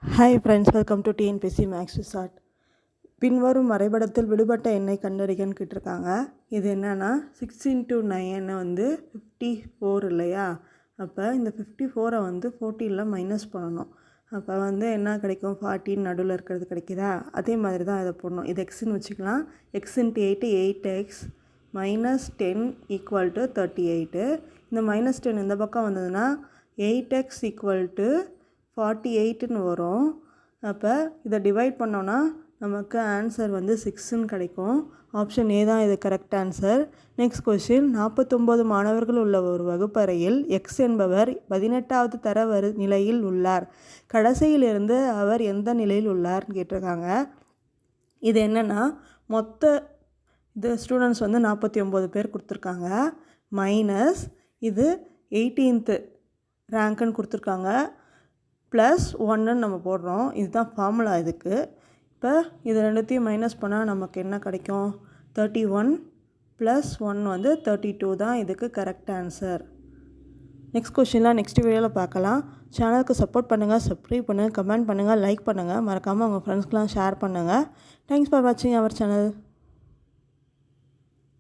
Hi friends, welcome to TNPSC maths resort. பின்வரும் வரைபடத்தில் விடுபட்ட எண்ணை கண்டறிகன்னு கேட்டிருக்காங்க. இது என்னென்னா 6 × 9 வந்து 54 இல்லையா? அப்போ இந்த 54 வந்து 14 மைனஸ் பண்ணணும். அப்போ வந்து என்ன கிடைக்கும்? 14 நடுவில் இருக்கிறது கிடைக்குதா? அதே மாதிரி தான் இதை போடணும். இது எக்ஸ்ன்னு வச்சுக்கலாம். x × 8 8x -10 = 38. இந்த -10 இந்த பக்கம் வந்ததுன்னா 8x = 48ன்னு வரும். அப்போ இதை டிவைட் பண்ணோன்னா நமக்கு ஆன்சர் வந்து 6ன்னு கிடைக்கும். ஆப்ஷன் ஏ தான் இது கரெக்ட் ஆன்சர். நெக்ஸ்ட் கொஷின், 49 மாணவர்கள் உள்ள ஒரு வகுப்பறையில் எக்ஸ் என்பவர் 18வது தர நிலையில் உள்ளார். கடைசியிலிருந்து அவர் எந்த நிலையில் உள்ளார்னு கேட்டிருக்காங்க. இது என்னென்னா மொத்த இது ஸ்டூடெண்ட்ஸ் வந்து 49 பேர் கொடுத்துருக்காங்க. மைனஸ் இது 18th ரேங்க்குன்னு கொடுத்துருக்காங்க. +1ன்னு நம்ம போடுறோம். இதுதான் ஃபார்முலா இதுக்கு. இப்போ இது ரெண்டுத்தையும் மைனஸ் பண்ணால் நமக்கு என்ன கிடைக்கும்? 31 + 1 வந்து 32 தான் இதுக்கு கரெக்ட் ஆன்சர். நெக்ஸ்ட் கொஷின்லாம் நெக்ஸ்ட் வீடியோவில் பார்க்கலாம். சேனலுக்கு சப்போர்ட் பண்ணுங்கள், சப்ஸ்கிரைப் பண்ணுங்கள், கமெண்ட் பண்ணுங்கள், லைக் பண்ணுங்கள். மறக்காமல் உங்கள் ஃப்ரெண்ட்ஸ்க்கெலாம் ஷேர் பண்ணுங்கள். தேங்க்ஸ் ஃபார் வாட்சிங் அவர் சேனல்.